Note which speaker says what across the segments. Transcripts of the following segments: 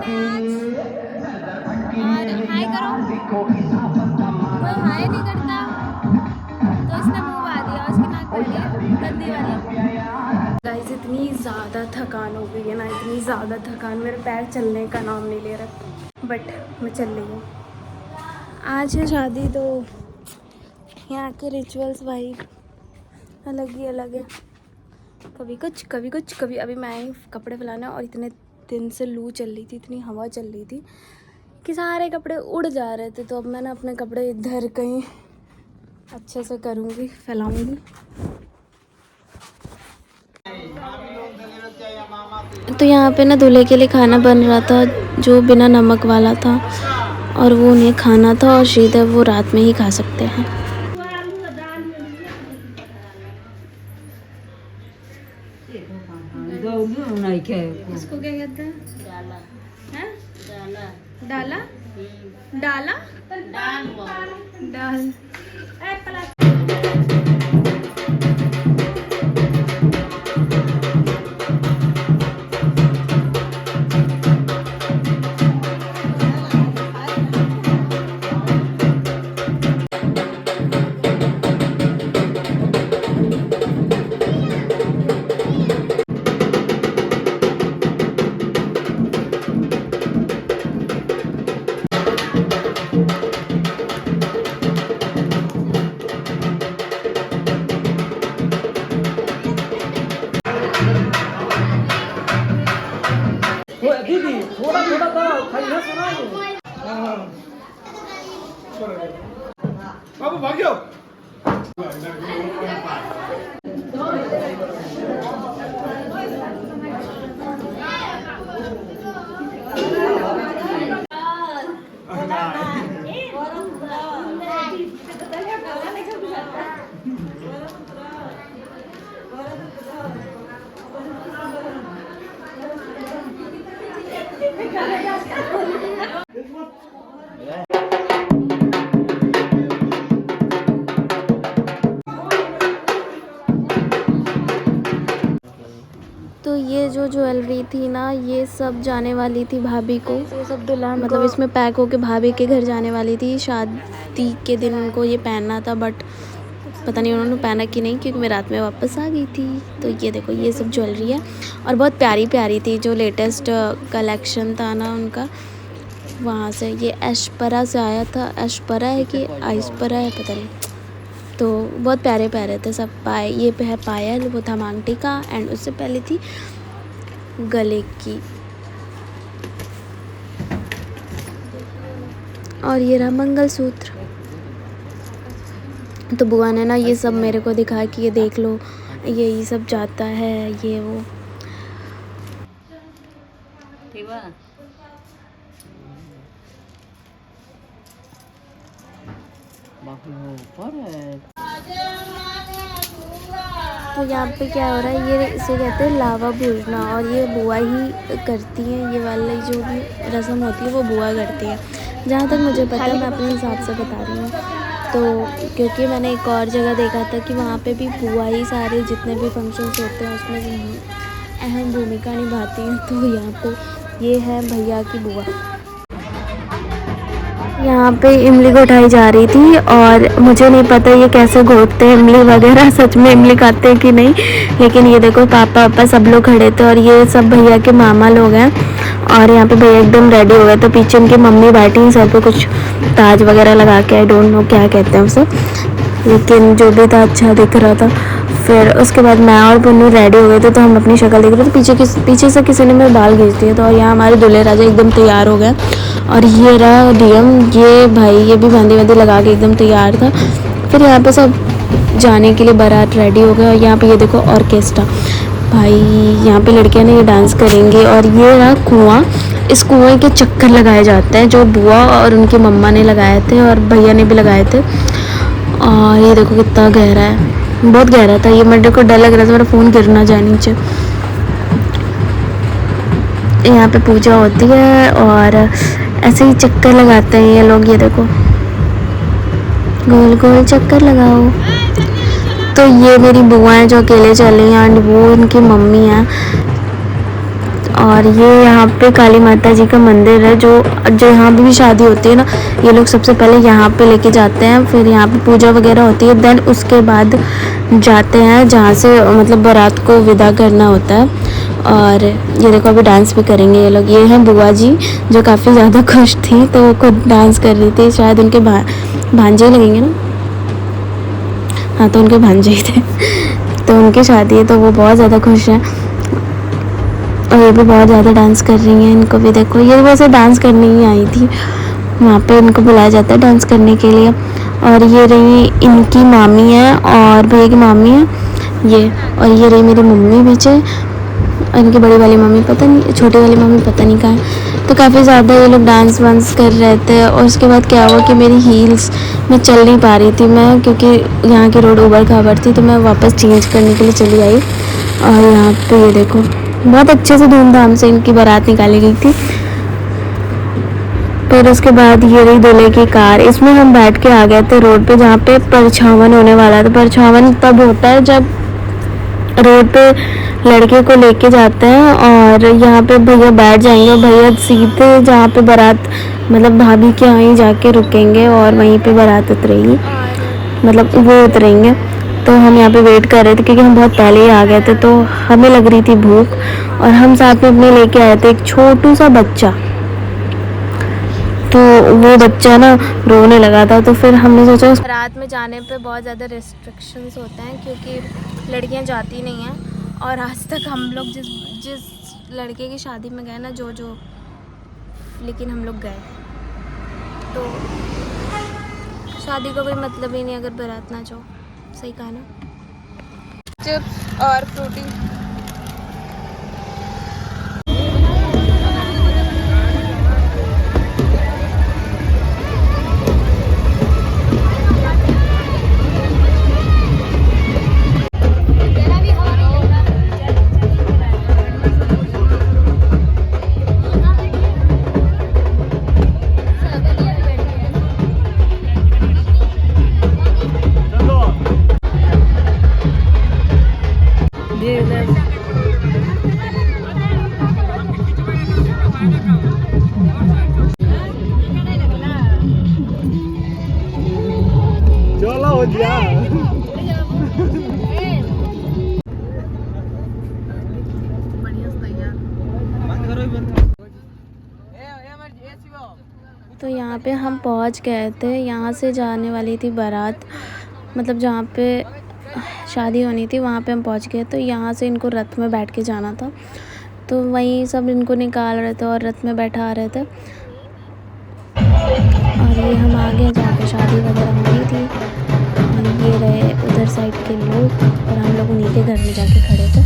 Speaker 1: और हाय करो, कोई हाय नहीं करता तो इसने मुंह बहा दिया, उसकी नाक बह रही है गंदी वाली। गाइस इतनी ज़्यादा थकान हो गई है ना, इतनी ज़्यादा थकान, मेरे पैर चलने का नाम नहीं ले रहा, बट मैं चल रही हूँ। आज है शादी तो यहाँ के रिचुअल्स भाई अलग ही अलग है। कभी कुछ कभी कुछ कभी अभी मैं आई कपड़े फैलाने, और इतने दिन से लू चल रही थी, इतनी हवा चल रही थी कि सारे कपड़े उड़ जा रहे थे। तो अब मैं ना अपने कपड़े इधर कहीं अच्छे से करूँगी, फैलाऊँगी। तो यहाँ पे ना दूल्हे के लिए खाना बन रहा था जो बिना नमक वाला था, और वो उन्हें खाना था, और श्रीधर वो रात में ही खा सकते हैं। इसको क्या कहते हैं? डाला। हैं? डाला। डाला। डाला। डाल।
Speaker 2: दीदी थोड़ा थोड़ा था खाइए सुना बाबू भाग्यो
Speaker 1: तो ये जो ज्वेलरी थी ना, ये सब जाने वाली थी भाभी को, ये सब दुल्हन मतलब इसमें पैक होके भाभी के घर जाने वाली थी। शादी के दिन उनको ये पहनना था, बट पता नहीं उन्होंने पहना कि नहीं, क्योंकि मैं रात में वापस आ गई थी। तो ये देखो ये सब ज्वेलरी है, और बहुत प्यारी प्यारी थी। जो लेटेस्ट कलेक्शन था ना उनका, वहाँ से ये एशपरा से आया था। एशपरा है कि आइसपरा है पता नहीं। तो बहुत प्यारे प्यारे थे सब। ये है पायल, वो था मांग टीका, एंड उससे पहले थी गले की। और ये रहा मंगलसूत्र। तो बुआ ने ना ये सब मेरे को दिखाया कि ये देख लो, ये सब जाता है, ये वो। तो यहाँ पे क्या हो रहा है, ये इसे कहते हैं लावा भूजना, और ये बुआ ही करती हैं। ये वाली जो भी रस्म होती है वो बुआ करती है, जहाँ तक मुझे पता है। मैं अपने हिसाब से बता रही हूँ। तो क्योंकि मैंने एक और जगह देखा था कि वहाँ पे भी बुआ ही सारे जितने भी फंक्शंस होते हैं उसमें अहम भूमिका निभाती हैं। तो यहाँ पे ये है भैया की बुआ। यहाँ पे इमली को उठाई जा रही थी, और मुझे नहीं पता ये कैसे घोटते हैं इमली वगैरह, सच में इमली खाते हैं कि नहीं। लेकिन ये देखो पापा सब लोग खड़े थे, और ये सब भैया के मामा लोग हैं। और यहाँ पे भैया एकदम रेडी हो गए। तो पीछे उनकी मम्मी बैठी हैं, सर पे कुछ ताज वगैरह लगा के, आई डोंट नो क्या कहते हैं उसे, लेकिन जो भी था अच्छा दिख रहा था। फिर उसके बाद मैं और पुन्नू रेडी हो गए थे, तो हम अपनी शक्ल देख रहे थे। पीछे से किसी ने मेरे बाल खींच दिए। तो और यहाँ हमारे दूल्हे राजा एकदम तैयार हो गए। और ये रहा डीएम, ये भाई ये भी मेहंदी वेंदी लगा के एकदम तैयार था। फिर यहाँ पे सब जाने के लिए बारात रेडी हो गए। और यहाँ पे ये देखो ऑर्केस्ट्रा, भाई यहाँ पे लड़कियाँ ने ये डांस करेंगे। और ये रहा कुआँ, इस कुएँ के चक्कर लगाए जाते हैं, जो बुआ और उनकी मम्मा ने लगाए थे और भैया ने भी लगाए थे। और ये देखो कितना गहरा है, बहुत गहरा था ये। मेरे को डर लग रहा था मेरा फ़ोन गिर ना जाए नीचे। यहाँ पे पूजा होती है, और ऐसे ही चक्कर लगाते हैं ये लोग। ये देखो गोल गोल चक्कर लगाओ। तो ये मेरी बुआ हैं जो अकेले चल रही हैं, एंड वो इनकी मम्मी हैं। और ये यहाँ पे काली माता जी का मंदिर है, जो यहाँ पे भी शादी होती है ना, ये लोग सबसे पहले यहाँ पे लेके जाते हैं, फिर यहाँ पे पूजा वगैरह होती है, देन उसके बाद जाते हैं जहाँ से मतलब बारात को विदा करना होता है। और ये देखो अभी डांस भी करेंगे ये लोग। ये हैं बुआ जी जो काफ़ी ज़्यादा खुश थी, तो वो खुद डांस कर रही थी, शायद उनके भांजे लगेंगे ना, हाँ तो उनके भांजे ही थे तो उनकी शादी है तो वो बहुत ज़्यादा खुश हैं और ये भी बहुत ज़्यादा डांस कर रही हैं। इनको भी देखो, ये वैसे डांस करने ही आई थी, वहाँ पे इनको बुलाया जाता है डांस करने के लिए। और ये रही इनकी मामी है और भैया की मामी है ये, और ये रही मेरी मम्मी पीछे, और इनकी बड़ी वाली मम्मी पता नहीं, छोटी वाली मम्मी पता नहीं कहाँ है। तो काफ़ी ज़्यादा ये लोग डांस वांस कर रहे थे। और उसके बाद क्या हुआ कि मेरी हील्स में चल नहीं पा रही थी मैं, क्योंकि यहाँ की रोड ऊबड़ खाबड़ थी, तो मैं वापस चेंज करने के लिए चली आई। और यहाँ पे ये देखो बहुत अच्छे से धूमधाम से इनकी बारात निकाली गई थी। फिर उसके बाद ये रही दूल्हे की कार, इसमें हम बैठ के आ गए थे रोड पे जहाँ पे परछावन होने वाला था। परछावन तब होता है जब रोड पे लड़के को लेके जाते हैं और यहाँ पे भैया बैठ जाएंगे और भैया सीधे जहाँ पे बारात मतलब भाभी के यहाँ ही जाके रुकेंगे और वहीं पे बारात उतरेगी, मतलब वो उतरेंगे। तो हम यहाँ पे वेट कर रहे थे क्योंकि हम बहुत पहले ही आ गए थे, तो हमें लग रही थी भूख, और हम साथ में अपने लेके आए थे एक छोटू सा बच्चा। तो वो बच्चा ना रोने लगा था, तो फिर हमने सोचा रात में जाने पे बहुत ज़्यादा रिस्ट्रिक्शंस होते हैं क्योंकि लड़कियां जाती नहीं हैं। और आज तक हम लोग जिस लड़के की शादी में गए ना, जो लेकिन हम लोग गए, तो शादी का कोई मतलब ही नहीं अगर बारात ना जाओ। सही कहा ना। चिप्स और फ्रूटी
Speaker 2: चलो हो गया। तो यहाँ पे हम पहुँच गए थे, यहाँ से जाने वाली थी बारात, मतलब जहाँ पे शादी होनी थी वहाँ पे हम पहुँच गए। तो यहाँ से इनको रथ में बैठ के जाना था, तो वहीं सब इनको निकाल रहे थे और रथ में बैठा रहे थे। और ये हम आ गए जहाँ पे शादी वगैरह होनी थी, और ये रहे उधर साइड के लोग, और हम लोग उन्हीं के घर में जाके खड़े थे।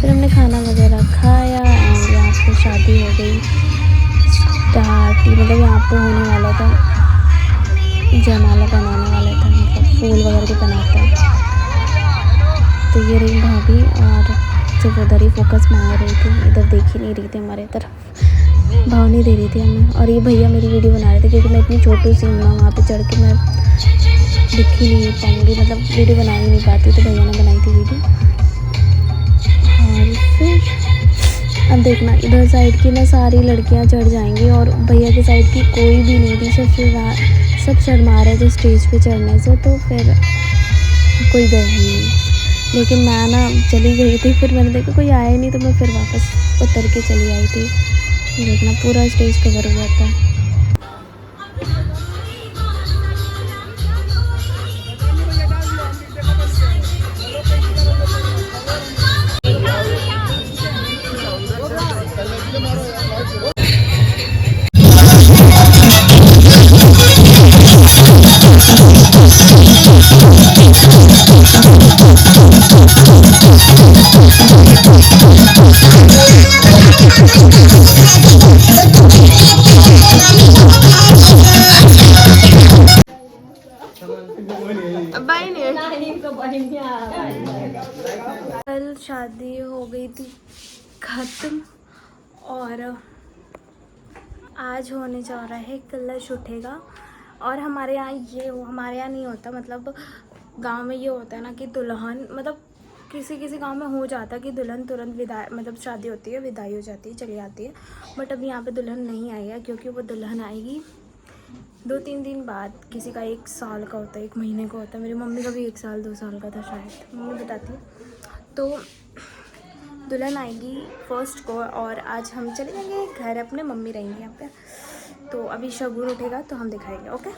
Speaker 2: फिर हमने खाना वगैरह खाया और यहाँ पे शादी हो गई स्टार्ट, मतलब यहाँ पे होने वाला था, जयमाला बनाने वाला था, मतलब फूल वगैरह भी बनाते हैं। तो ये रही भाभी और सिर्फ उधर ही फोकस मार रही थी, इधर देख ही नहीं रही थी हमारे तरफ, भाव नहीं दे रही थी हमें। और ये भैया मेरी वीडियो बना रहे थे क्योंकि मैं इतनी छोटी सी हूँ ना, वहाँ पे चढ़ के मैं दिख ही नहीं पाऊँगी, मतलब वीडियो बना ही नहीं पाती, तो भैया ने बनाई थी वीडियो। और फिर अब देखना इधर साइड की ना सारी लड़कियाँ चढ़ जाएंगी और भैया की साइड की कोई भी नहीं थी, सब शर्मा रहे थे स्टेज पे चढ़ने से, तो फिर कोई गए नहीं। लेकिन मैं ना चली गई थी, फिर मैंने देखा कोई आया ही नहीं, तो मैं फिर वापस उतर के चली आई थी। देखना पूरा स्टेज कवर हो जाता है। कल शादी हो गई थी ख़त्म और आज होने जा रहा है कलश उठेगा। और हमारे यहाँ नहीं होता, मतलब गांव में ये होता है ना कि दुल्हन, मतलब
Speaker 3: किसी किसी गांव में हो जाता है कि दुल्हन तुरंत विदाई मतलब शादी होती है विदाई हो जाती है चली जाती है, बट अभी यहाँ पे दुल्हन नहीं आई है क्योंकि वो दुल्हन आएगी 2-3 दिन बाद। किसी का 1 साल का होता है, 1 महीने का होता है, मेरी मम्मी का भी 1 साल 2 साल का था शायद, मम्मी बताती है। तो दुल्हन आएगी 1st को और आज हम चले जाएंगे घर, अपने मम्मी रहेंगे यहाँ पे। तो अभी शगुन उठेगा तो हम दिखाएंगे। ओके।